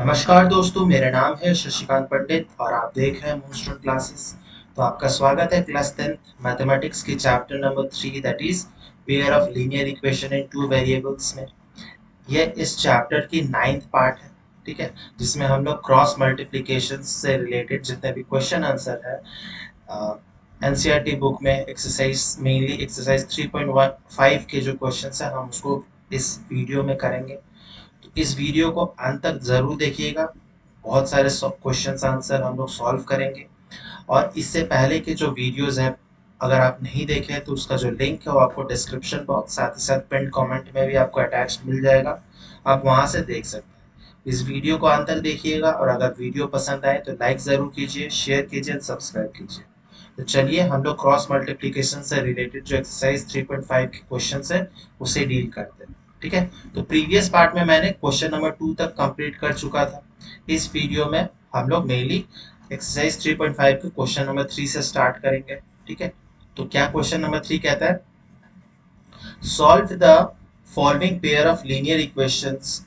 नमस्कार दोस्तों, मेरा नाम है शशिकांत पंडित और आप देख रहे हैं मूनस्टोन क्लासेस। तो आपका स्वागत है क्लास 10th मैथमेटिक्स की chapter number 3 that is pair of linear equation in two variables में। यह इस चैप्टर की 9th पार्ट है। ठीक है, जिसमें हम लोग क्रॉस मल्टीप्लिकेशन से रिलेटेड जितने भी क्वेश्चन आंसर है एनसीईआरटी बुक में एक्सरसाइज मेनली एक्सरसाइज 3.15 के जो क्वेश्चन है हम उसको इस वीडियो में करेंगे। तो इस वीडियो को अंत तक जरूर देखिएगा। बहुत सारे क्वेश्चंस आंसर हम लोग सॉल्व करेंगे। और इससे पहले के जो वीडियोस हैं अगर आप नहीं देखे तो उसका जो लिंक है वो आपको डिस्क्रिप्शन बॉक्स साथ ही साथ पिन कमेंट में भी आपको अटैच मिल जाएगा। आप वहां से देख सकते हैं। इस वीडियो को अंत तक देखिएगा और अगर वीडियो पसंद आए तो लाइक जरूर कीजिए, शेयर कीजिए और सब्सक्राइब कीजिए। तो चलिए हम लोग क्रॉस मल्टीप्लिकेशन से रिलेटेड जो एक्सरसाइज 3.5 के क्वेश्चन है उसे डील करते हैं। ठीक है, तो प्रीवियस पार्ट में मैंने क्वेश्चन नंबर 2 तक कंप्लीट कर चुका था। इस वीडियो में हम लोग मेनली एक्सरसाइज 3.5 के क्वेश्चन नंबर 3 से स्टार्ट करेंगे। ठीक है, तो क्या क्वेश्चन नंबर 3 कहता है, solve the following pair of linear equations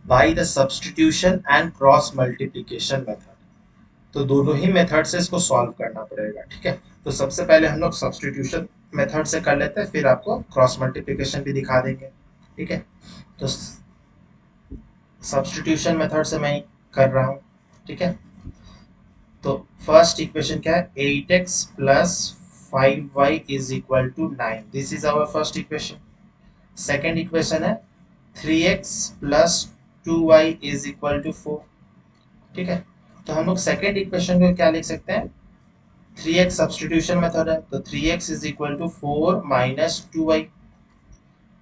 by the substitution and cross multiplication method. तो दोनों ही मेथड से इसको सॉल्व करना पड़ेगा। ठीक है, तो सबसे पहले हम लोग सब्स्टिट्यूशन मेथड से कर लेते हैं, फिर आपको क्रॉस मल्टीप्लिकेशन भी दिखा देंगे। ठीक है, तो सब्स्टिट्यूशन मेथड से मैं कर रहा हूँ। ठीक है, तो फर्स्ट इक्वेशन क्या है, 8x plus 5y is equal to 9। This is our first equation. Second equation है 3x plus 2y is equal to 4। ठीक है, तो हम लोग सेकेंड इक्वेशन को क्या लिख सकते हैं, 3x सब्स्टिट्यूशन मेथड है तो 3x is equal to 4 minus 2y।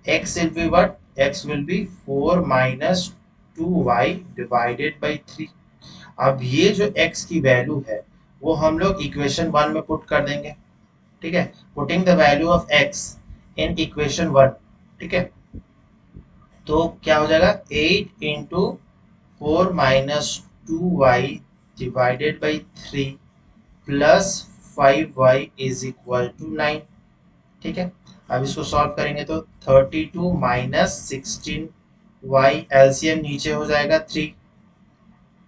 x will be what, x will be 4 minus 2y divided by 3। अब ये जो x की वैल्यू है वो हम लोग इक्वेशन 1 में पुट कर देंगे। ठीक है, putting the value of x in equation 1। ठीक है, तो क्या हो जाएगा, 8 into 4 minus 2y divided by 3 plus 5y is equal to 9। ठीक है, अब इसको सॉल्व करेंगे तो 32 माइनस 16y, एलसीएम नीचे हो जाएगा 3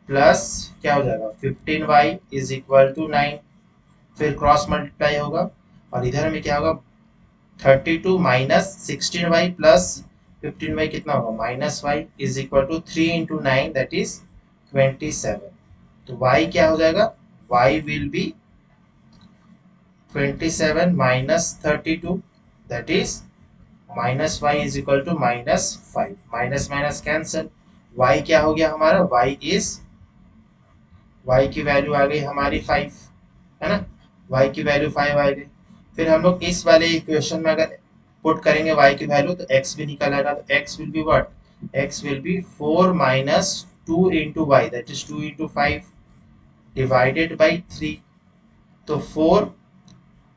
प्लस क्या हो जाएगा 15y इज इक्वल टू 9। फिर क्रॉस मल्टीप्लाई होगा और इधर में क्या होगा, 32 माइनस 16y प्लस 15y कितना होगा, minus y is equal to 3 into 9 that is 27। तो y क्या हो जाएगा, y will be 27 minus 32 that is minus y is equal to minus 5। Minus minus cancel, y क्या हो गया हमारा, y की वैल्यू आ गई हमारी 5, है ना, y की वैल्यू 5 आ गई। फिर हम लोग इस वाले इक्वेशन में अगर पुट करेंगे y की वैल्यू तो x भी निकल आएगा। तो x will be what, x will be 4 minus 2 into Y that is 2 into 5 divided by 3। तो 4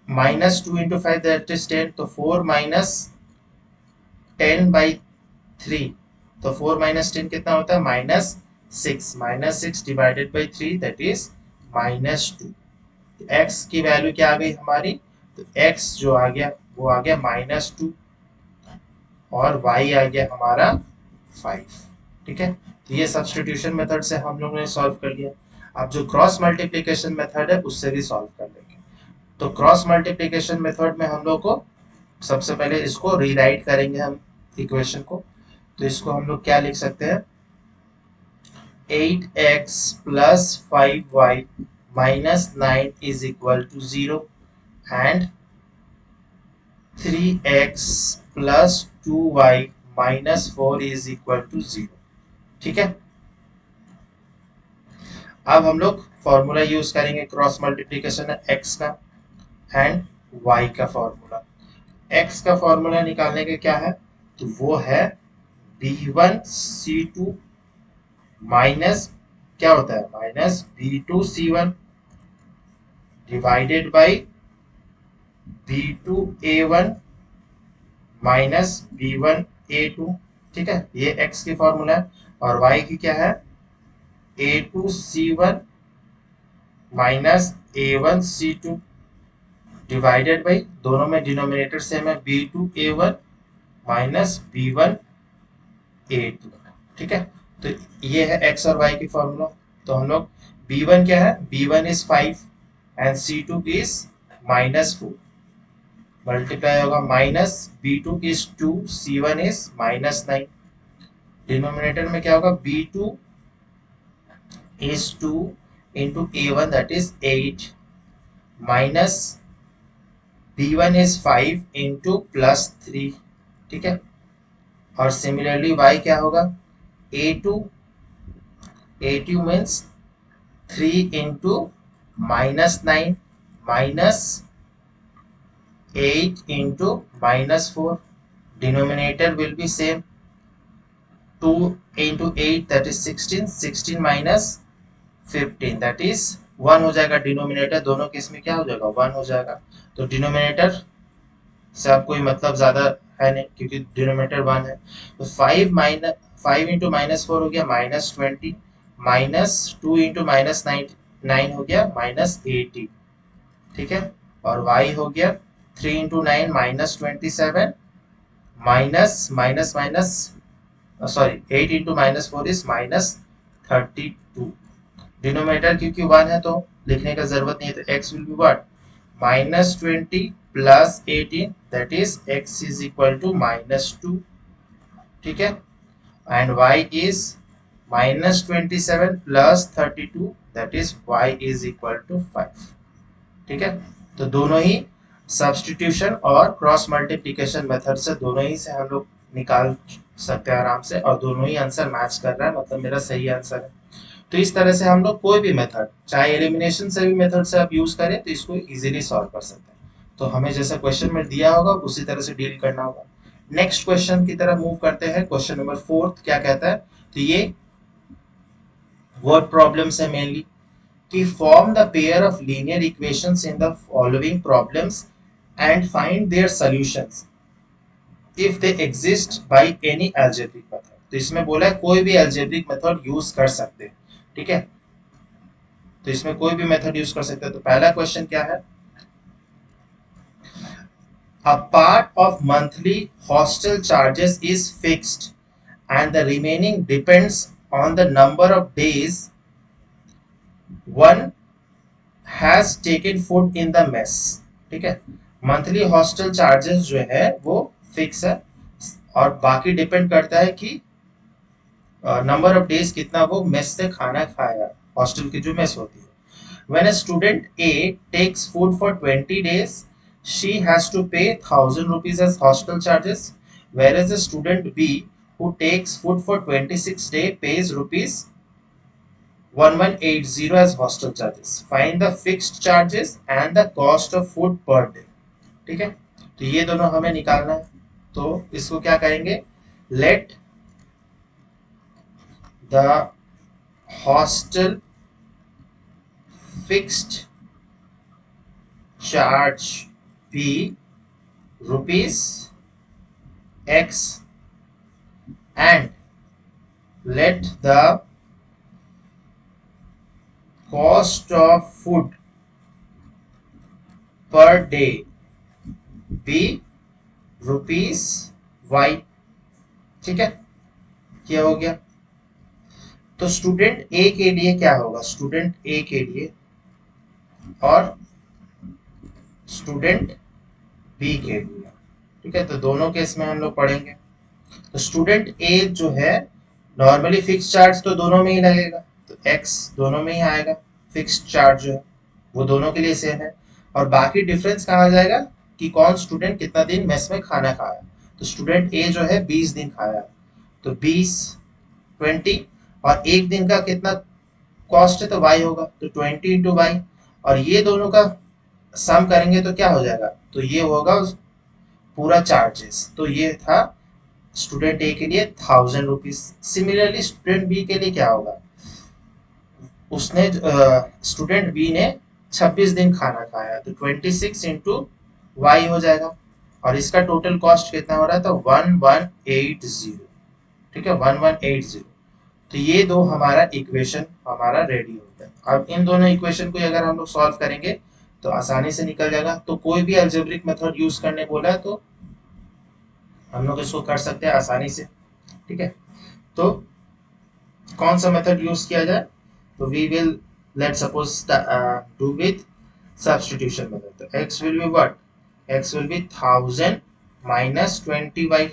माइनस 2 इंटू 5 दैट इज 10, तो 4 माइनस 10 बाई 3, तो 4 माइनस 10 कितना होता है, minus 6। Minus 6 divided by 3 that is minus 2। x की वैल्यू क्या आ गई हमारी, तो x जो आ गया वो आ गया माइनस 2 और y आ गया हमारा 5। ठीक है, तो ये सब्स्टिट्यूशन मेथड से हम लोगों ने सॉल्व कर लिया। अब जो क्रॉस मल्टीप्लिकेशन मेथड है उससे भी सॉल्व कर लेंगे। तो क्रॉस मल्टीप्लिकेशन मेथड में हम लोग को सबसे पहले इसको रीराइट करेंगे हम इक्वेशन को। तो इसको हम लोग क्या लिख सकते हैं, 8x plus 5y minus 9 is equal to 0 and 3x plus 2y minus 4 is equal to 0। ठीक है, अब हम लोग फॉर्मूला यूज करेंगे क्रॉस मल्टीप्लिकेशन x का एंड y का फॉर्मूला। x का फॉर्मूला निकालने के क्या है, तो वो है b1c2 माइनस क्या होता है, minus b2c1 divided by b2a1 minus b1a2। ठीक है, ये x की फॉर्मूला है और y की क्या है, a2c1 minus a1c2 divided by, दोनों में डिनोमिनेटर सेम है, b2a1 माइनस b1a2। ठीक है, तो ये है x और y की फॉर्मूला। तो हम लोग b1 क्या है, b1 is 5 and c2 is -4, multiply होगा minus b2 is 2, c1 is -9। Denominator में क्या होगा, b2 is 2 into a1 that is 8 minus b1 is 5 into plus 3। ठीक है, और सिमिलरली y क्या होगा, a2 a2 means 3 into -9 minus 8 into -4। denominator will be same, 2 into 8 that is 16, 16 minus 15 that is 1 हो जाएगा। डिनोमिनेटर दोनों केस में क्या हो जाएगा, 1 हो जाएगा। तो डिनोमिनेटर से अब कोई मतलब ज्यादा है नहीं क्योंकि डिनोमिनेटर 1 है। तो 5 इंटू -4 हो गया -20, -2 इंटू -9 हो गया -80। ठीक है, और y हो गया 3 into 9 -27, minus minus minus sorry 8 into -4 is -32। Denominator क्योंकि 1 है तो लिखने का जरूरत नहीं है, तो x will be what, -20 plus 18 that is x is equal to -2। ठीक है, and y is -27 plus 32 that is y is equal to 5। ठीक है, तो दोनों ही सब्स्टिट्यूशन और क्रॉस मल्टीप्लिकेशन मेथड से दोनों ही से हम लोग निकाल सकते हैं आराम से, और दोनों ही आंसर मैच कर रहा है, मतलब मेरा सही आंसर है। तो इस तरह से हम लोग कोई भी मेथड, चाहे एलिमिनेशन से भी मेथड से आप यूज करें तो इसको इजीली सॉल्व कर सकते हैं। तो हमें जैसा क्वेश्चन में दिया होगा उसी तरह से डील करना होगा। नेक्स्ट क्वेश्चन की तरफ मूव करते हैं। क्वेश्चन नंबर 4 क्या कहता है, तो ये वर्ड प्रॉब्लम्स है मेनली, कि form the pair of linear equations in the following problems and find their solutions if they exist by any algebraic method। तो इसमें बोला है कोई भी algebraic method यूज कर सकते हैं। ठीक है, तो इसमें कोई भी मेथड यूज कर सकते हैं। तो पहला क्वेश्चन क्या है, a part of monthly hostel charges is fixed and the remaining depends on the number of days one has taken food in the mess। ठीक है, मंथली हॉस्टल चार्जेस जो है वो फिक्स है और बाकी डिपेंड करता है कि नंबर ऑफ डेज कितना वो मेस से खाना खाया, हॉस्टल की जो मेस होती है। When a student A takes food for 20 days, she has to pay 1000 rupees as hostel charges, whereas the student B who takes food for 26 days pays rupees 1180 as hostel charges। Find the fixed charges and the cost of food per day। ठीक है, तो ये दोनों हमें निकालना है। तो इसको क्या करेंगे, let the hostel fixed charge be rupees X and let the cost of food per day be rupees Y. ठीक है, क्या हो गया, तो स्टूडेंट ए के लिए क्या होगा, स्टूडेंट ए के लिए और स्टूडेंट बी के लिए। ठीक है, तो दोनों केस में हम लोग पढ़ेंगे। तो स्टूडेंट ए जो है नॉर्मली फिक्स चार्ज तो दोनों में ही लगेगा, तो एक्स दोनों में ही आएगा, फिक्स चार्ज जो है वो दोनों के लिए सेम है। और बाकी डिफरेंस कहाँ जाएगा कि कौन स्टूडेंट कितना दिन मेस में खाना खाया। तो स्टूडेंट ए जो है 20 दिन खाया, तो 20 20 और एक दिन का कितना कॉस्ट है तो y होगा, तो 20 इंटू वाई, और ये दोनों का सम करेंगे तो क्या हो जाएगा, तो ये होगा पूरा चार्जेस। तो ये था स्टूडेंट ए के लिए 1000 रुपीज। सिमिलरली स्टूडेंट बी के लिए क्या होगा, उसने स्टूडेंट बी ने 26 दिन खाना खाया, तो 26 इंटू वाई हो जाएगा, और इसका टोटल कॉस्ट कितना हो रहा है, तो 1180। ठीक है, 1180। तो ये दो हमारा इक्वेशन हमारा रेडी हो गया। अब इन दोनों इक्वेशन को अगर हम लोग सॉल्व करेंगे तो आसानी से निकल जाएगा। तो कोई भी अल्जेब्रिक मेथड यूज करने बोला है तो हम लोग इसको कर सकते हैं आसानी से। ठीक है, तो कौन सा मेथड यूज किया जाए? तो we will let suppose do with substitution method. तो x will be what? x will be 1000 minus 20y।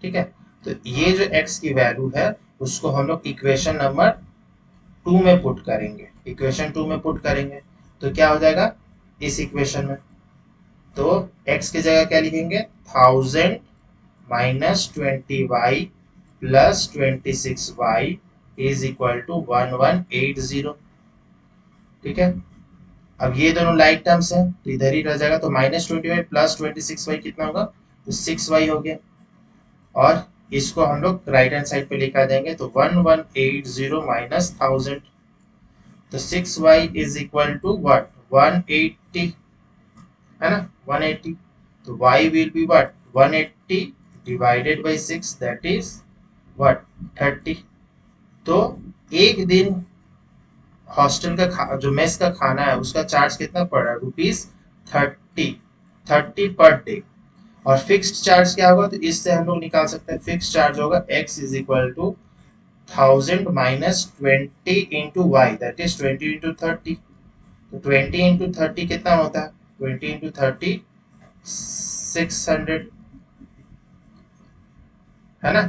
ठीक है, तो ये जो x की वैल्यू है उसको हम लोग इक्वेशन नंबर 2 में पुट करेंगे, इक्वेशन 2 में पुट करेंगे। तो क्या हो जाएगा इस इक्वेशन में? तो x की जगह क्या लिखेंगे? 1000 minus 20y plus 26y is equal to 1180। ठीक है, अब ये दोनों लाइक टर्म्स है तो इधर ही रह जाएगा। तो माइनस 20y प्लस 26y कितना होगा? तो 6y हो गया। और इसको हम लोग राइट हैंड साइड पे लिखा देंगे तो 1180 माइनस 1000। तो 6y is equal to what? 180, है ना, 180। तो y will be what? 180 divided by 6 that is what? 30। तो एक दिन हॉस्टल का जो मेस का खाना है उसका चार्ज कितना पड़ रहा है? ₹30, 30 पर डे। और फिक्स्ड चार्ज क्या होगा? तो इससे हम लोग निकाल सकते हैं, फिक्स्ड चार्ज होगा x is equal to 1000 minus 20 into Y that is 20 into 30। तो 20 इंटू 30 कितना होता है? 20 इंटू 30 600, है ना।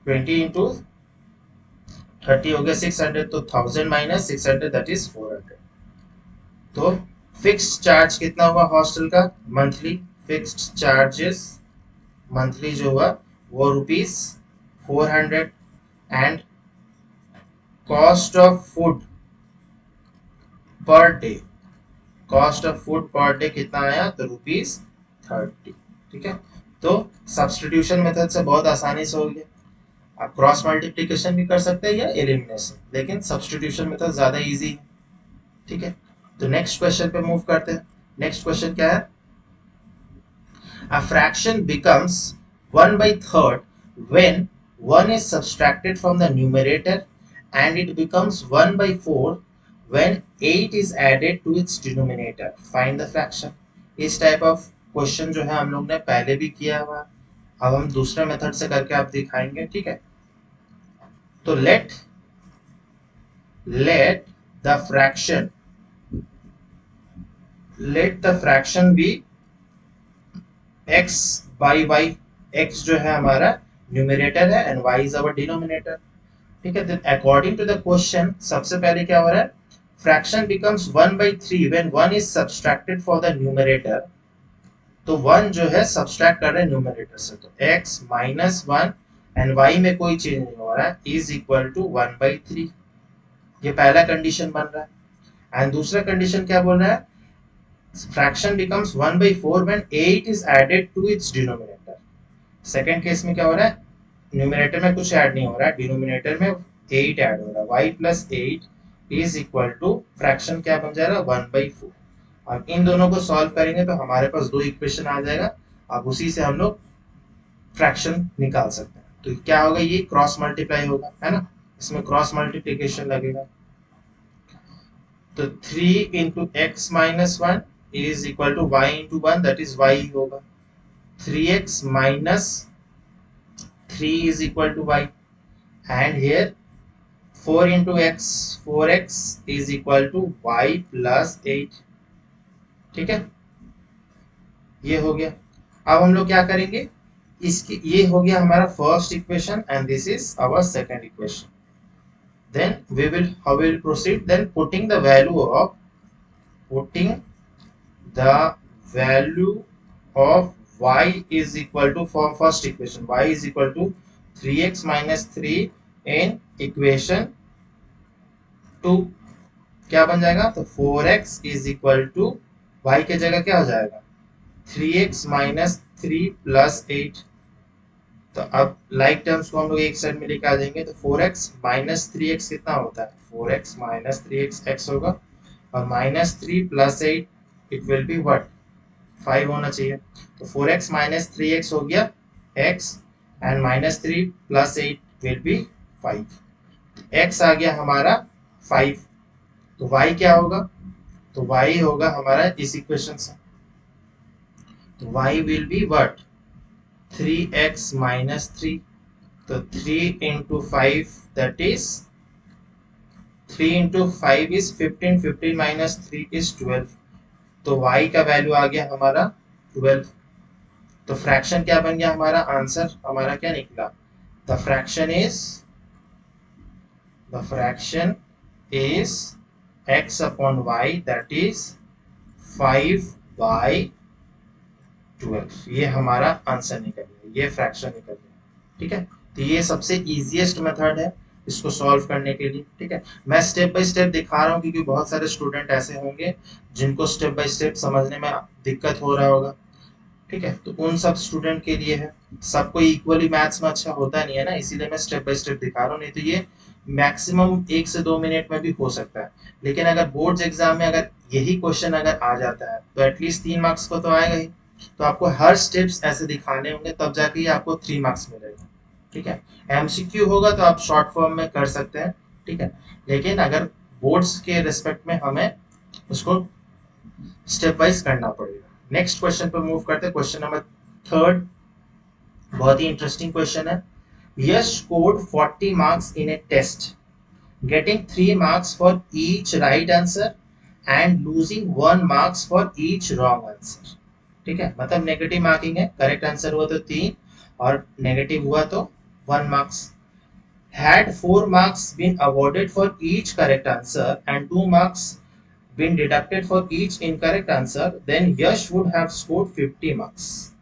20 इंटू 30 हो गया 600, तो 1000 माइनस 600 दैट इज 400। तो फिक्स्ड चार्ज कितना हुआ हॉस्टल का मंथली? फिक्स्ड चार्जेस मंथली जो हुआ वो ₹400। And cost of food per day, cost of food per day कितना आया? तो ₹30। ठीक है, तो सब्स्टिट्यूशन मेथड से बहुत आसानी से हो गया। आप क्रॉस मल्टीप्लीकेशन भी कर सकते हैं या एलिमिनेशन, लेकिन सब्स्टिट्यूशन मेथड ज्यादा इजी है। ठीक है, तो नेक्स्ट क्वेश्चन पे मूव करते हैं। नेक्स्ट क्वेश्चन क्या है? A fraction becomes 1 by third when 1 is subtracted from the numerator, and it becomes 1 by 4 when 8 is added to its denominator. Find the fraction. इस टाइप ऑफ क्वेश्चन जो है हम लोग ने पहले भी किया हुआ, अब हम दूसरे मेथड से करके आप दिखाएंगे। ठीक है, तो let the fraction be x by y। x जो है हमारा न्यूमरेटर है and y is our denominator. ठीक है, then according to the question सबसे पहले क्या हो रहा है? fraction becomes 1 by 3 when 1 is subtracted for the numerator। तो 1 जो है सब्सट्रैक्ट कर रहे हैं न्यूमरेटर से, तो x माइनस 1 एंड y में कोई चेंज नहीं हो रहा है इज इक्वल टू 1 by 3। ये पहला कंडीशन बन रहा है। एंड दूसरा कंडीशन क्या बोल रहा है? fraction becomes 1 by 4 when 8 is added to its denominator। Second case में क्या हो रहा है? न्यूमरेटर में कुछ ऐड नहीं हो रहा है, डिनोमिनेटर में 8 ऐड हो रहा है। y plus 8 is equal to fraction क्या बन जाएगा? 1/4। अब इन दोनों को सॉल्व करेंगे तो हमारे पास दो इक्वेशन आ जाएगा। अब उसी से हम लोग फ्रैक्शन निकाल सकते हैं। तो क्या होगा? ये क्रॉस मल्टीप्लाई होगा, है ना, इसमें क्रॉस मल्टीप्लीकेशन लगेगा। तो 3 into X minus 1 is equal to y into 1 that is y होगा। 3x minus 3 is equal to y, and here 4 into x, 4x is equal to y plus 8। ठीक है, ये हो गया। अब हम लोग क्या करेंगे? इसकी ये हो गया हमारा first equation and this is our second equation. Then how we will proceed? Then putting the value of y is equal to, for first equation y is equal to 3x minus 3 in equation 2। क्या बन जाएगा? तो 4x is equal to y के जगह क्या हो जाएगा? 3x minus 3 plus 8। तो अब लाइक टर्म्स को हम लोग एक साइड में लेकर आ जाएंगे। तो 4x minus 3x कितना होता है? 4x minus 3x x होगा, और minus 3 plus 8 it will be what? 5 होना चाहिए। तो 4x minus 3x हो गया x, and minus 3 plus 8 will be 5। x आ गया हमारा 5। तो y क्या होगा? तो y होगा हमारा इस इक्वेशन से, तो y will be what? 3x minus 3। तो 3 into 5 that is 3 into 5 is 15, 15 minus 3 is 12, तो y का वैल्यू आ गया हमारा 12। तो फ्रैक्शन क्या बन गया हमारा, आंसर हमारा क्या निकला, the fraction is x upon y that is 5/12। ये हमारा आंसर निकल गया, ये फ्रैक्शन निकल गया। ठीक है, तो ये सबसे इजीएस्ट मेथड है इसको सॉल्व करने के लिए। ठीक है, मैं स्टेप बाय स्टेप दिखा रहा हूँ क्योंकि बहुत सारे स्टूडेंट ऐसे होंगे जिनको स्टेप बाय स्टेप समझने में दिक्कत हो रहा होगा। ठीक है, तो उन सब स्टूडेंट के लिए है, सबको इक्वली मैथ्स में अच्छा होता नहीं है ना, इसीलिए मैं स्टेप बाय स्टेप दिखा रहा हूँ, नहीं तो ये मैक्सिमम 1 से 2 मिनट में भी हो सकता है। लेकिन अगर बोर्ड्स एग्जाम में अगर यही क्वेश्चन अगर आ जाता है तो एटलीस्ट 3 मार्क्स को तो आएगा ही। तो आपको हर स्टेप्स ऐसे दिखाने होंगे तब जाके आपको 3 मार्क्स मिलेगा। ठीक है, एमसीक्यू होगा तो आप शॉर्ट फॉर्म में कर सकते हैं। ठीक है, लेकिन अगर बोर्ड्स के रिस्पेक्ट में हमें उसको स्टेप वाइज करना पड़ेगा। नेक्स्ट क्वेश्चन पे मूव करते हैं, क्वेश्चन नंबर 3। बहुत ही इंटरेस्टिंग क्वेश्चन है। Yash scored 40 marks in a test, getting 3 marks for each right answer and losing 1 marks for each wrong answer. ठीक है, मतलब नेगेटिव मार्किंग है, करेक्ट आंसर हुआ तो 3 और नेगेटिव हुआ तो 1 marks. Had 4 marks been awarded for each correct answer and 2 marks been deducted for each incorrect answer, then Yash would have scored 50 marks.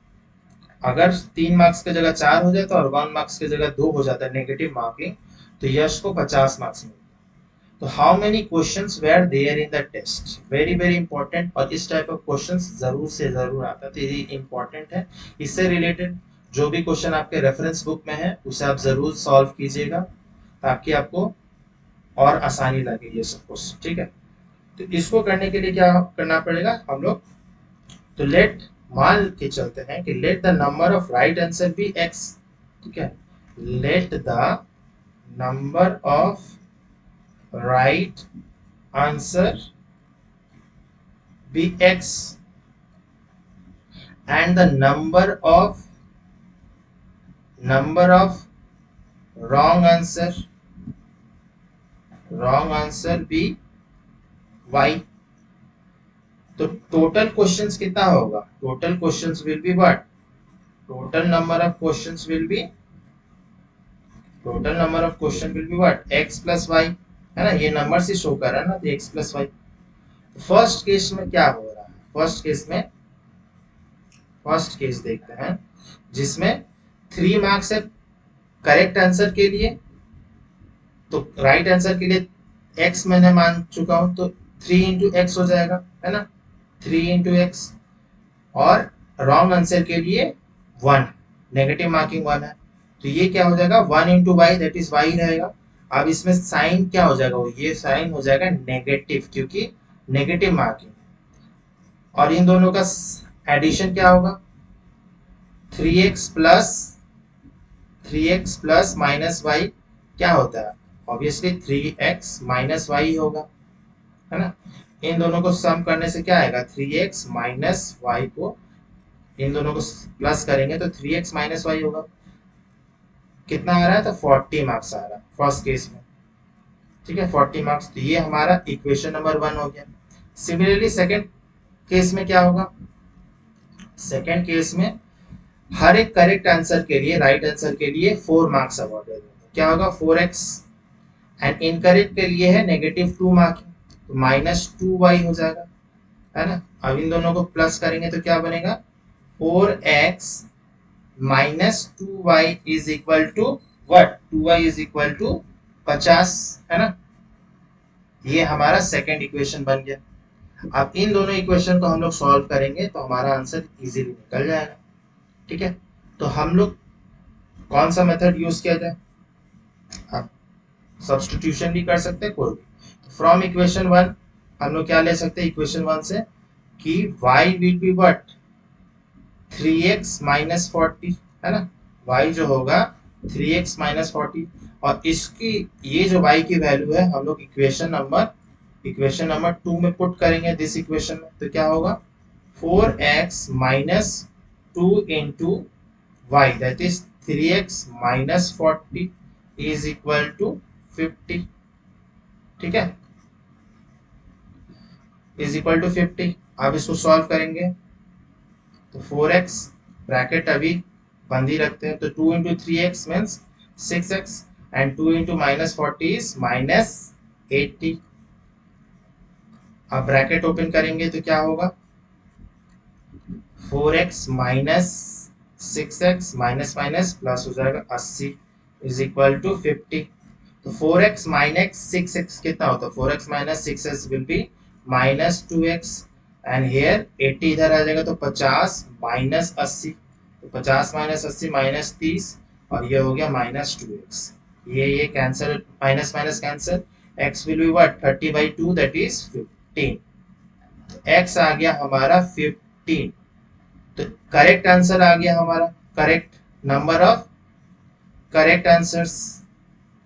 अगर 3 मार्क्स की जगह 4 हो जाता और 1 मार्क्स की जगह 2 हो जाता नेगेटिव मार्किंग, तो यश को 50 मार्क्स मिलता। तो how many questions were there in the test, very very important, और इस टाइप ऑफ क्वेश्चंस जरूर से जरूर आता है, तो ये इंपॉर्टेंट है। इससे रिलेटेड जो भी क्वेश्चन आपके रेफरेंस बुक में है उसे आप जरूर सॉल्व कीजिएगा ताकि आपको और आसानी लगे ये सब क्वेश्चन। ठीक है, तो इसको करने के लिए क्या करना पड़ेगा हम लोग, तो लेट मान के चलते हैं कि let the number of right answer be x। ठीक है, let the number of right answer be x and the number of wrong answer be y। तो टोटल क्वेश्चंस कितना होगा, total questions will be what, total number of questions will be what, x plus y, है ना, ये number से show कर रहा है ना, तो x plus Y. First case में क्या हो रहा है, फर्स्ट केस देखते हैं जिसमें 3 मार्क्स है करेक्ट आंसर के लिए, तो राइट आंसर के लिए x मैंने मान चुका हूं, तो 3 इंटू एक्स हो जाएगा, है ना, 3 इंटू एक्स, और रॉन्ग आंसर के लिए 1, नेगेटिव मार्किंग 1 है, तो ये क्या हो जाएगा 1 into Y, that is Y रहेगा। अब इसमें साइन क्या हो जाएगा, ये साइन हो जाएगा नेगेटिव क्योंकि नेगेटिव मार्किंग, और इन दोनों का एडिशन क्या होगा, 3x प्लस माइनस वाई क्या होता है, ऑब्वियसली 3x माइनस वाई होगा, है ना। इन दोनों को सम करने से क्या आएगा, 3x माइनस वाई को इन दोनों को प्लस करेंगे तो 3x माइनस वाई होगा, कितना आ रहा है, तो 40 मार्क्स आ रहा है फर्स्ट केस में। ठीक है, 40 मार्क्स, तो ये हमारा इक्वेशन नंबर 1 हो गया। सिमिलरली सेकंड केस में क्या होगा, सेकंड केस में हर एक करेक्ट आंसर के लिए, राइट आंसर के लिए 4 मार्क्स अवॉर्डेड, क्या होगा 4x, एंड इनकरेक्ट के लिए है नेगेटिव 2 मार्किंग, तो -2y हो जाएगा, है ना। अब इन दोनों को प्लस करेंगे तो क्या बनेगा, 4x minus 2y is equal to what, 2y is equal to 50, है ना। ये हमारा सेकंड इक्वेशन बन गया। अब इन दोनों इक्वेशन को हम लोग सॉल्व करेंगे तो हमारा आंसर इजीली निकल जाएगा। ठीक है, तो हम लोग कौन सा मेथड यूज किया जाए, आप सब्स्टिट्यूशन भी कर सकते हैं कोई भी। फ्रॉम इक्वेशन 1 हम लोग क्या ले सकते हैं, इक्वेशन 1 से कि y will be what 3x minus 40, है ना, y जो होगा 3x माइनस 40, और इसकी ये जो y की वैल्यू है हम लोग इक्वेशन नंबर 2 में पुट करेंगे, दिस इक्वेशन में, तो क्या होगा 4x minus 2 into Y that is 3x minus 40 is equal to 50, ठीक है, इज इक्वल टू 50। अब इसको सॉल्व करेंगे तो 4x ब्रैकेट अभी बंद ही रखते हैं, तो 2 into 3x means 6x and 2 into minus 40 is minus 80। अब ब्रैकेट ओपन करेंगे तो क्या होगा, 4x minus 6x minus minus plus हो जाएगा 80 इज इक्वल टू 50। तो 4x माइनस 6x कितना होता है, 4x minus 6x will be minus 2x and here 80 इधर आ जाएगा तो 50 माइनस 80, तो 50 माइनस 80 माइनस 30 और ये हो गया माइनस 2x। ये cancel, minus minus cancel, x will be what 30/2 that is 15। तो x आ गया हमारा 15। तो करेक्ट आंसर आ गया हमारा, correct number of correct answers,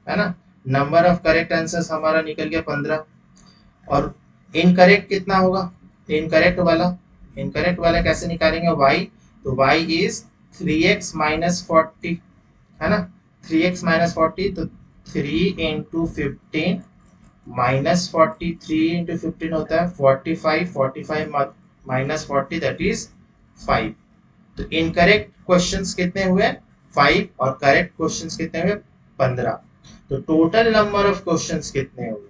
है ना, नंबर ऑफ करेक्ट आंसर्स हमारा निकल गया 15। और इनकरेक्ट कितना होगा, इनकरेक्ट वाला कैसे निकालेंगे, y, तो y इज 3x माइनस 40, है ना, 3x माइनस 40, तो 3 इंटू 15 माइनस 40, 3 इंटू 15 होता है 45, 45 माइनस 40 दैट इज 5। तो इनकरेक्ट क्वेश्चंस कितने हुए, 5, और करेक्ट क्वेश्चंस कितने हुए, 15। तो टोटल नंबर ऑफ क्वेश्चंस कितने हुए,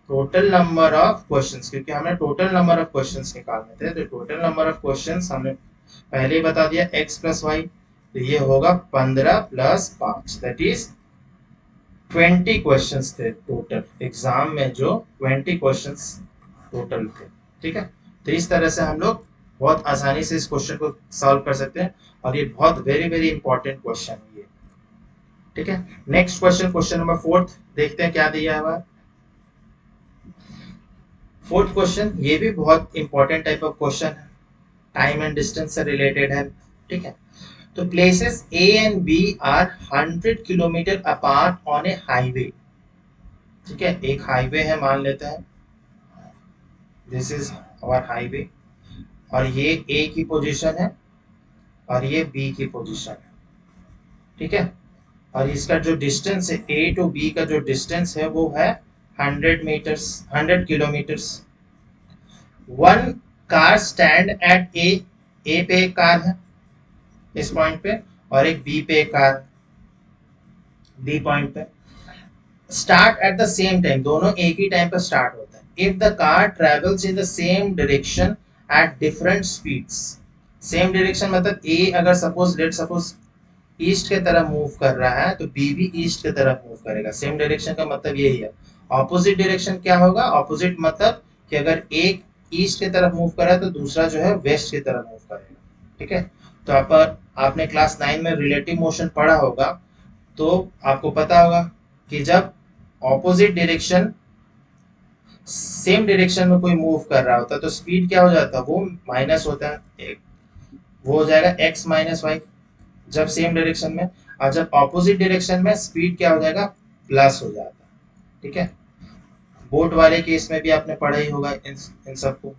टोटल नंबर ऑफ क्वेश्चंस, क्योंकि हमें टोटल नंबर ऑफ क्वेश्चंस निकालने थे, तो टोटल नंबर ऑफ क्वेश्चंस हमने पहले ही बता दिया x प्लस वाई, तो ये होगा 15 प्लस 5 दैट इज 20 क्वेश्चंस थे टोटल एग्जाम में, जो 20 क्वेश्चंस टोटल थे, ठीक है। तो इस तरह से हम लोग बहुत आसानी से इस क्वेश्चन को सॉल्व कर सकते हैं, और ये बहुत वेरी वेरी इंपॉर्टेंट क्वेश्चन है ये, ठीक है। नेक्स्ट क्वेश्चन, क्वेश्चन नंबर 4 देखते हैं क्या दिया है। फोर्थ क्वेश्चन ये भी बहुत इंपॉर्टेंट टाइप ऑफ क्वेश्चन है, टाइम एंड डिस्टेंस से रिलेटेड है, ठीक है। तो places A and B are 100 kilometre apart on a highway, ठीक है, एक हाईवे है मान लेते हैं, दिस इज आवर हाईवे, और ये ए की पोजीशन है और ये बी की पोजीशन है, ठीक है। और इसका जो डिस्टेंस है ए टू बी का जो डिस्टेंस है वो है 100 metres, 100 kilometres. One car stand at a पे एक कार है इस पॉइंट पे, और एक बी पे एक कार बी पॉइंट पे, start at the same time, दोनों एक ही टाइम पर स्टार्ट होता है। If the car travels in the same direction at different speeds, same direction मतलब ए अगर सपोज ईस्ट के तरफ मूव कर रहा है तो बी भी ईस्ट की तरफ मूव करेगा, सेम डायरेक्शन का मतलब यही है। ऑपोजिट डायरेक्शन क्या होगा, ऑपोजिट मतलब कि अगर एक ईस्ट की तरफ मूव कर रहा है तो दूसरा जो है वेस्ट की तरफ मूव करेगा, ठीक है। तो आपने क्लास 9 में रिलेटिव मोशन पढ़ा होगा, तो आपको पता होगा कि जब ऑपोजिट डायरेक्शन सेम डायरेक्शन में कोई मूव कर रहा होता है तो स्पीड क्या हो जाता है, वो माइनस होता है, वो हो जाएगा x माइनस वाई जब सेम डायरेक्शन में, और जब ऑपोजिट डायरेक्शन में स्पीड क्या हो जाएगा, प्लस हो जाता है, ठीक है। बोट वाले केस में भी आपने पढ़ा ही होगा इन सबको,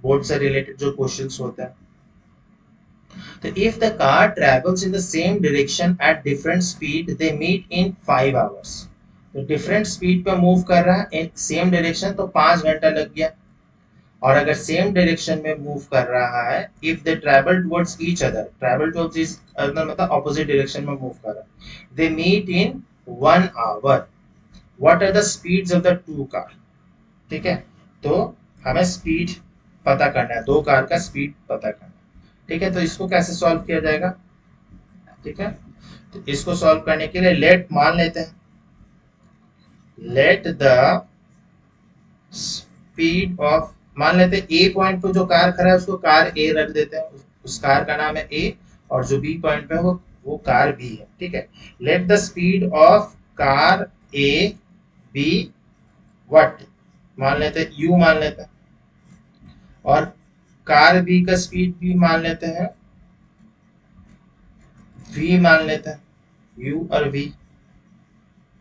बोट से रिलेटेड जो क्वेश्चंस होते हैं। तो if the car travels in the same direction at different speed they meet in 5 hours, तो डिफरेंट स्पीड पे मूव कर रहा है इन सेम डायरेक्शन तो 5 घंटा लग गया, और अगर सेम डायरेक्शन में मूव कर रहा है, if they travel towards each other, travel towards each other मतलब ऑपोजिट डायरेक्शन में मूव कर रहा है, they meet in 1 hour, what are the speeds of the two car, ठीक है। तो हमें स्पीड पता करना है, दो कार का स्पीड पता करना है, ठीक है। तो इसको कैसे सॉल्व किया जाएगा, ठीक है। तो इसको सॉल्व करने के लिए लेट मान लेते हैं, लेट द स्पीड ऑफ, मान लेते हैं ए पॉइंट पे जो कार खड़ा है उसको कार ए रख देते हैं, उस कार का नाम है ए, और जो बी पॉइंट पे है वो कार बी है, ठीक है। Let the speed of car A be what, मान लेते हैं यू मान लेते हैं, और कार बी का स्पीड भी मान लेते हैं v मान लेते हैं, u और v,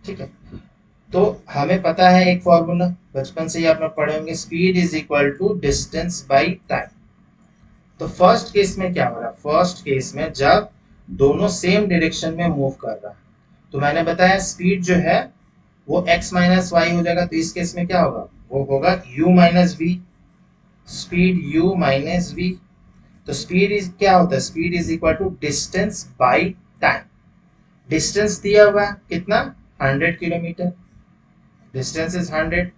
ठीक है। तो हमें पता है एक फॉर्मूला बचपन से ही आप लोग पढ़े होंगे, speed is equal to distance by time. तो फर्स्ट केस में क्या हो रहा है, फर्स्ट केस में जब दोनों सेम डायरेक्शन में मूव कर रहा है। तो मैंने बताया स्पीड जो है वो x माइनस वाई हो जाएगा, तो इस केस में क्या होगा, वो होगा u minus V, speed u minus V. तो स्पीड इज क्या होता है, speed is equal to distance by time. Distance दिया हुआ है कितना, 100 kilometre, distance is 100,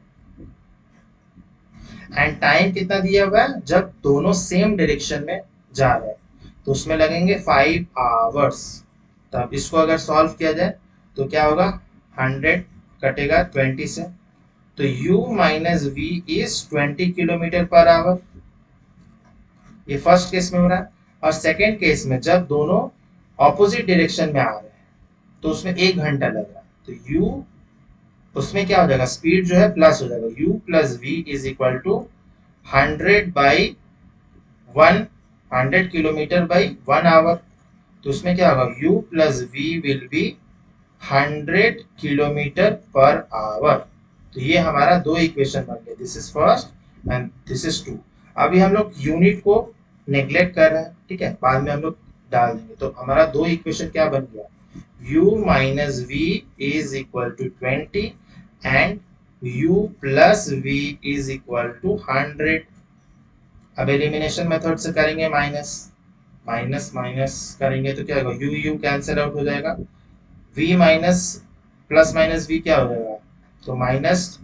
and time कितना दिया हुआ है, जब दोनों सेम डायरेक्शन में जा रहे हैं तो उसमें लगेंगे 5 आवर्स। तो अब इसको अगर सॉल्व किया जाए तो क्या होगा, 100 कटेगा 20 से, तो u minus V is 20 kilometre per hour. ये फर्स्ट केस में हो रहा है। और सेकेंड केस में जब दोनों ऑपोजिट डायरेक्शन में आ रहे हैं तो उसमें 1 घंटा लग रहा है, तो u उसमें क्या हो जाएगा, स्पीड जो है प्लस हो जाएगा, u plus V is equal to 100 by 100 kilometre by 1 hour. तो उसमें क्या होगा, u plus V will be 100 kilometre per hour. तो ये हमारा दो इक्वेशन बन गए, this is first and this is two. अभी हम लोग यूनिट को नेग्लेक्ट कर रहे हैं, ठीक है, बाद में हम लोग डाल देंगे। तो हमारा दो इक्वेशन क्या बन गया, u minus V is equal to 20 and u plus V is equal to 100। अब एलिमिनेशन मेथड से करेंगे, माइनस माइनस माइनस करेंगे तो क्या होगा, यू यू कैंसिल आउट हो जाएगा, v minus plus minus v क्या हो जाएगा, तो माइनस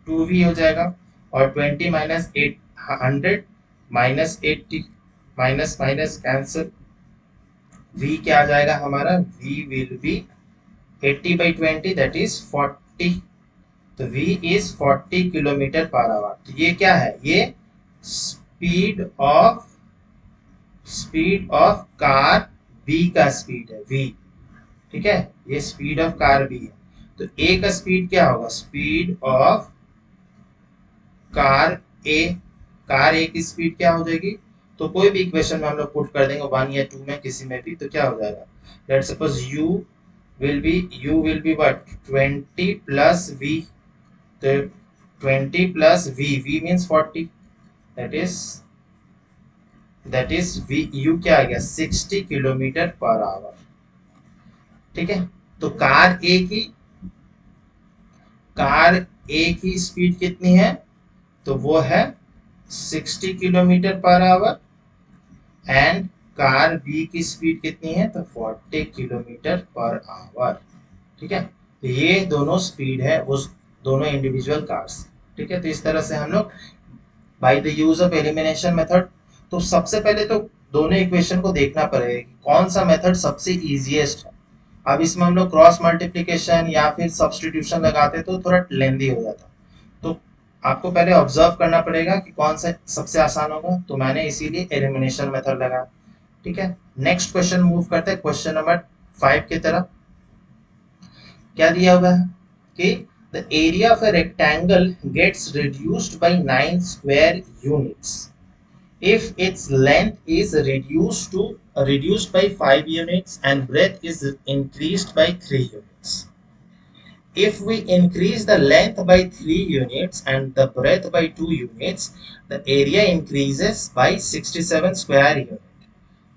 2v हो जाएगा, और 20 minus 800 minus 80, minus minus cancel, v क्या आ जाएगा हमारा, v will be 80 by 20 that is 40। तो v is 40 kilometre per hour. तो ये क्या है, ये स्पीड ऑफ कार b का स्पीड है, v, ठीक है, ये स्पीड ऑफ कार b है। तो a का स्पीड क्या होगा, speed of car a, car a की स्पीड क्या हो जाएगी, तो कोई भी इक्वेशन में हम लोग पुट कर देंगे 1 या 2 में, किसी में भी, तो क्या हो जाएगा, let's suppose u will be what 20 plus v, तो 20 plus v means 40, that is v u क्या आ गया, 60 किलोमीटर पर आवर, ठीक है। तो कार A की स्पीड कितनी है, तो वो है 60 kilometre per our, and car B की स्पीड कितनी है, तो 40 किलोमीटर पर आवर, ठीक है। तो ये दोनों स्पीड है उस दोनों इंडिविजुअल कार्स, ठीक है। तो इस तरह से हम लोग by the use of elimination method, तो सबसे पहले तो दोनों इक्वेशन को देखना पड़ेगा कि कौन सा मेथड सबसे इजीएस्ट है। अब इसमें हम लोग क्रॉस मल्टीप्लिकेशन या फिर सब्सटीट्यूशन लगाते तो थोड़ा लेंदी हो जाता, तो आपको पहले ऑब्जर्व करना पड़ेगा कि कौन सा सबसे आसान होगा, तो मैंने इसीलिए एलिमिनेशन मेथड लगा, ठीक है। नेक्स्ट क्वेश्चन मूव करते हैं, क्वेश्चन नंबर 5 की तरफ। क्या दिया हुआ है कि the area of a rectangle gets reduced by 9 square units if its length is reduced by 5 units and breadth is increased by 3 units. If we increase the length by 3 units and the breadth by 2 units, the area increases by 67 square unit.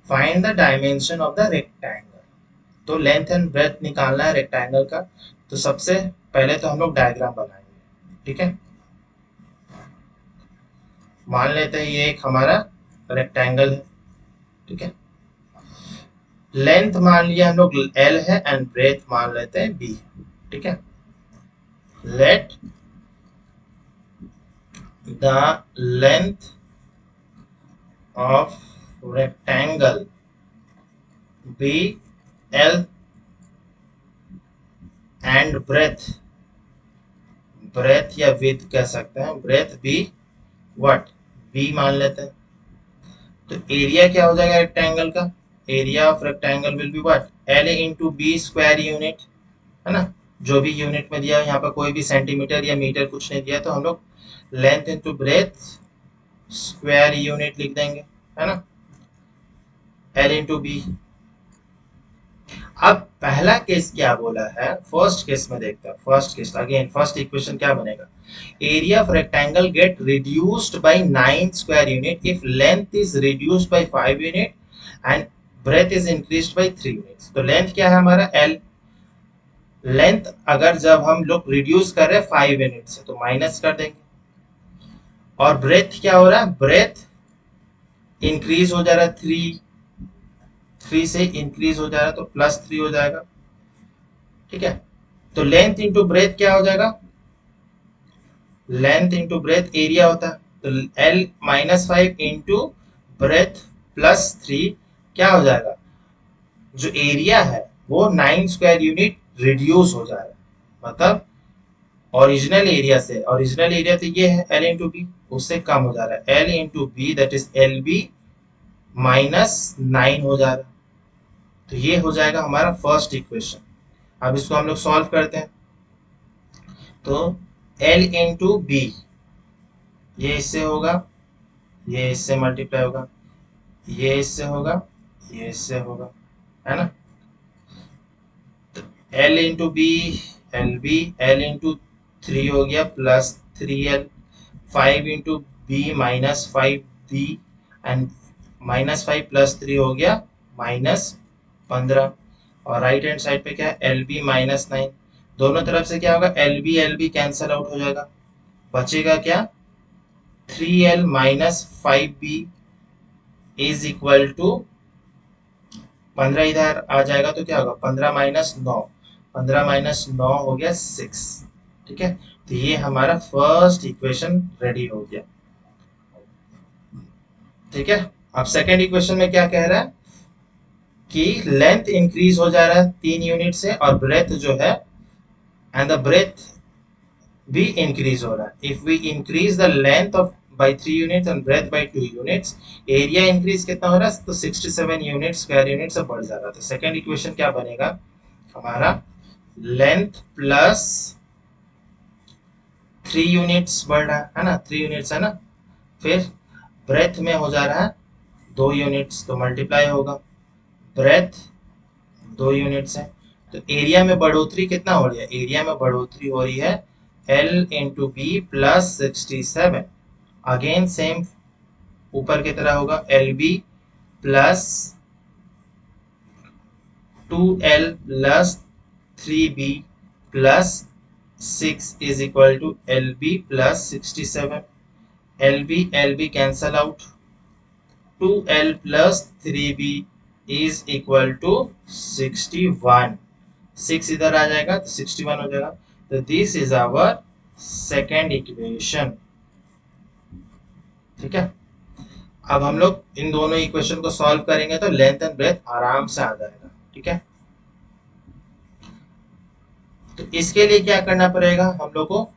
Find the dimension of the rectangle. तो length and breadth निकालना है rectangle का, तो सबसे पहले तो हम लोग डायग्राम बनाएंगे, ठीक है। मान लेते हैं ये एक हमारा रेक्टेंगल है, ठीक है। लेंथ मान लिया हम लोग L है एंड ब्रेथ मान लेते हैं B है, ठीक है। Let the length of rectangle be L and breadth या विड्थ कह सकते हैं, ब्रेथ B व्हाट, B मान लेते हैं। तो एरिया क्या हो जाएगा रेक्टेंगल का, area of rectangle will be what, L into बी स्क्वायर यूनिट, है ना, जो भी यूनिट में दिया है, यहाँ पर कोई भी सेंटीमीटर या मीटर कुछ नहीं दिया, तो हम लोग length into breadth square unit लिख देंगे, है ना, L इंटू बी। अब पहला केस क्या बोला है, फर्स्ट केस में देखते हैं। First case again, first equation क्या बनेगा, area of rectangle get reduced by 9 square unit if length is reduced by 5 unit and breadth is increased by 3 units. तो लेंथ क्या है हमारा एल। लेंथ अगर जब हम लोग रिड्यूस कर रहे हैं 5 यूनिट से तो माइनस कर देंगे। और ब्रेथ क्या हो रहा है, ब्रेथ इंक्रीज हो जा रहा है 3 से इंक्रीज हो जा रहा है तो +3 हो जाएगा। ठीक है, तो लेंथ इंटू ब्रेथ क्या हो जाएगा, लेंथ इंटू ब्रेथ एरिया होता है, तो एल -5 इंटू ब्रेथ +3 क्या हो जाएगा, जो एरिया है वो 9 स्क्वायर यूनिट रिड्यूस हो जाएगा। मतलब ओरिजिनल एरिया से, ओरिजिनल एरिया तो ये है एल इंटू बी, उससे कम हो जा रहा है L into B, that is L B -9 हो जा रहा है। तो ये हो जाएगा हमारा फर्स्ट इक्वेशन। अब इसको हम लोग सॉल्व करते हैं। तो एल इंटू बी, ये इससे होगा, ये इससे मल्टीप्लाई होगा, ये इससे होगा, ये इससे होगा, है ना। L into B, L B, L into 3 हो गया +3l, 5 into B -5b, and -5 +3 हो गया -15। और राइट हैंड साइड पे क्या है, एल बी -9। दोनों तरफ से क्या होगा, एल बी कैंसल आउट हो जाएगा, बचेगा क्या 3l -5b is equal to 15 इधर आ जाएगा तो क्या होगा 15 - 9, 15 - 9 हो गया 6। ठीक है, तो ये हमारा फर्स्ट इक्वेशन रेडी हो गया। ठीक है, अब सेकेंड इक्वेशन में क्या कह रहा है कि लेंथ इंक्रीज हो जा रहा है 3 यूनिट से और ब्रेथ जो है, एंड द ब्रेथ भी इंक्रीज हो रहा है। If we increase the length of by 3 units and breadth by 2 units, area increase कितना हो रहा है, तो 67 यूनिट स्क्वायर यूनिट से बढ़ जा रहा है। तो सेकेंड इक्वेशन क्या बनेगा हमारा, लेंथ प्लस 3 यूनिट्स बढ़ रहा है ना, 3 यूनिट्स है ना, फिर ब्रेथ में हो जा रहा है 2 यूनिट्स, तो मल्टीप्लाई होगा, ब्रेथ 2 यूनिट्स है, तो एरिया में बढ़ोतरी कितना हो रही है, एरिया में बढ़ोतरी हो रही है L into B +67। Again same ऊपर की तरह होगा, L B plus 2l plus 3b plus 6 is equal to L B plus 67। L B cancel out, 2l plus 3b is equal to 61। 6 इधर आ जाएगा तो 61 हो जाएगा। तो this is our second equation. ठीक है, अब हम लोग इन दोनों इक्वेशन को सॉल्व करेंगे तो लेंथ एंड ब्रेथ आराम से आ जाएगा। ठीक है, तो इसके लिए क्या करना पड़ेगा हम लोग को,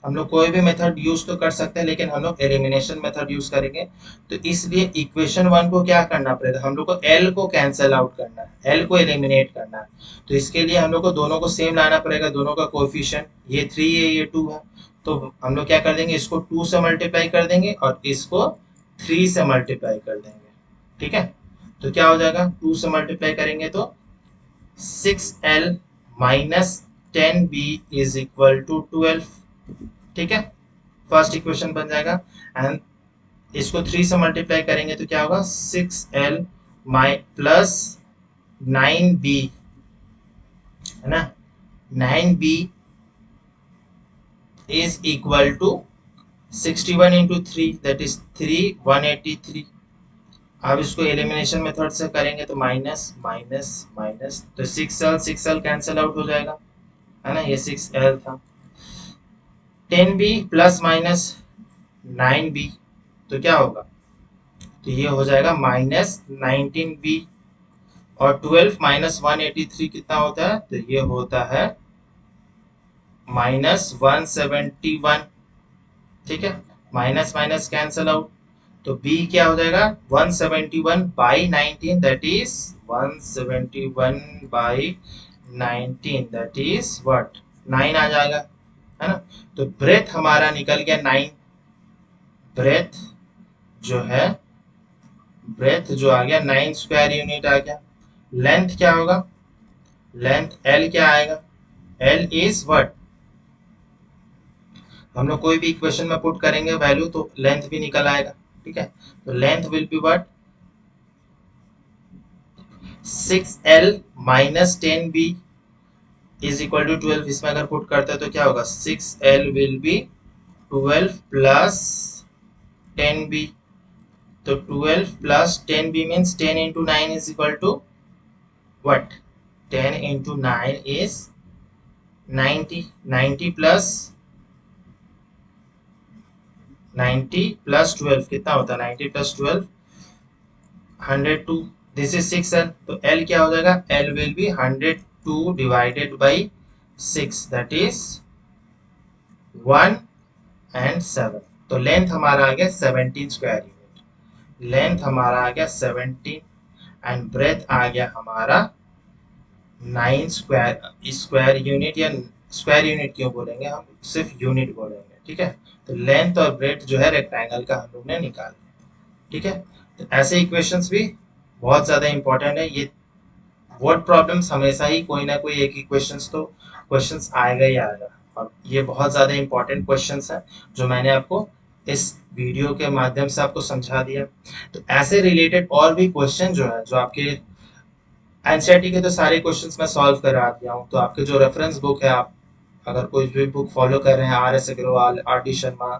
हम लोग कोई भी मेथड यूज तो कर सकते हैं लेकिन हम लोग एलिमिनेशन मेथड यूज करेंगे। तो इसलिए इक्वेशन 1 को क्या करना पड़ेगा, हम लोग को एल को कैंसिल आउट करना है, एल को एलिमिनेट करना है। तो इसके लिए हम लोग को दोनों को सेम लाना पड़ेगा, दोनों का कोएफिशिएंट, ये 3 है ये 2 है, तो हम लोग क्या कर देंगे, इसको 2 से मल्टीप्लाई कर देंगे और इसको 3 से मल्टीप्लाई कर देंगे। ठीक है, तो क्या हो जाएगा, 2 से मल्टीप्लाई करेंगे तो 6l minus 10b is equal to 12। ठीक है, फर्स्ट इक्वेशन बन जाएगा। एंड इसको 3 से मल्टीप्लाई करेंगे तो क्या होगा, 6l प्लस 9b, है ना, 9b is equal to 61 into 3, that is 183। अब इसको एलिमिनेशन मेथड से करेंगे तो माइनस माइनस माइनस, तो 6l कैंसिल आउट हो जाएगा, है ना, ये 6l था। 10b प्लस माइनस 9b, तो क्या होगा, तो ये हो जाएगा -19b। और 12 माइनस 183 कितना होता है, तो ये होता है -171। ठीक है, माइनस माइनस कैंसल आउट, तो b क्या हो जाएगा 171 by 19, that is 171 by 19, that is what 9 आ जाएगा, है ना। तो ब्रेथ हमारा निकल गया 9, ब्रेथ जो है, ब्रेथ जो आ गया 9 स्क्वायर यूनिट आ गया। लेंथ क्या होगा, लेंथ एल क्या आएगा, एल इज व्हाट, हम लोग कोई भी इक्वेशन में पुट करेंगे वैल्यू तो लेंथ भी निकल आएगा। ठीक है, तो length will be what, 6L minus 10B is equal to 12। इसमें अगर पुट करते हैं तो क्या होगा, 6L विल बी 12 प्लस 10B। तो 12 प्लस 10B means 10 into 9 is equal to what? 10 into 9 is 90. 90 plus 12 कितना होता है? 90 plus 12 102। दिस इज 6L, तो L क्या हो जाएगा? L will be 102 divided by 6, that is 1 and 7। तो लेंथ हमारा आ गया 17 स्क्वायर यूनिट। लेंथ हमारा आ गया 17 एंड ब्रेथ आ गया हमारा 9 स्क्वायर स्क्वायर यूनिट। या स्क्वायर यूनिट क्यों बोलेंगे, हम सिर्फ यूनिट बोलेंगे, ठीक है। तो लेंथ और ब्रेथ जो है रेक्टेंगल का हम लोग ने निकाल लिया, ठीक है। तो ऐसे इक्वेशंस भी बहुत ज्यादा इंपॉर्टेंट है। ये वर्ड प्रॉब्लम्स हमेशा ही कोई ना कोई एक इक्वेशंस तो क्वेश्चंस आएगा ही आएगा, और ये बहुत ज्यादा इंपॉर्टेंट क्वेश्चंस है जो मैंने आपको इस वीडियो के माध्यम से आपको समझा दिया। तो ऐसे रिलेटेड और भी क्वेश्चन जो है, जो आपके एनसीईआरटी के तो सारे क्वेश्चंस मैं सॉल्व करा दिया हूँ। तो आपके जो रेफरेंस बुक है, आप अगर कोई भी बुक फॉलो कर रहे हैं, R S Agarwal, R D Sharma,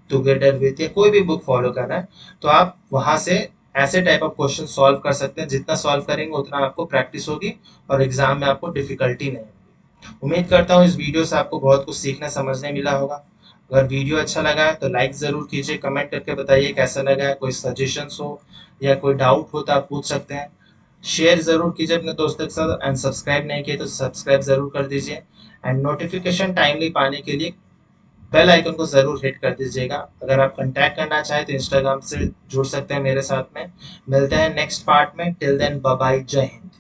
together with, या कोई भी बुक फॉलो कर रहे हैं, तो आप वहां से ऐसे टाइप ऑफ क्वेश्चन सॉल्व कर सकते हैं। जितना सॉल्व करेंगे उतना आपको प्रैक्टिस होगी और एग्जाम में आपको डिफिकल्टी नहीं होगी। उम्मीद करता हूँ इस वीडियो से आपको बहुत कुछ सीखने समझने मिला होगा। अगर वीडियो अच्छा लगा है तो लाइक जरूर कीजिए, कमेंट करके बताइए कैसा लगा है। कोई सजेशंस हो या कोई डाउट हो तो आप पूछ सकते हैं। शेयर जरूर कीजिए अपने दोस्तों के साथ, एंड सब्सक्राइब नहीं किए तो सब्सक्राइब जरूर कर दीजिए। एंड नोटिफिकेशन टाइमली पाने के लिए बेल आइकन को जरूर हिट कर दीजिएगा। अगर आप कांटेक्ट करना चाहें तो इंस्टाग्राम से जुड़ सकते हैं मेरे साथ में। मिलते हैं नेक्स्ट पार्ट में। टिल देन बाय बाय, जय हिंद।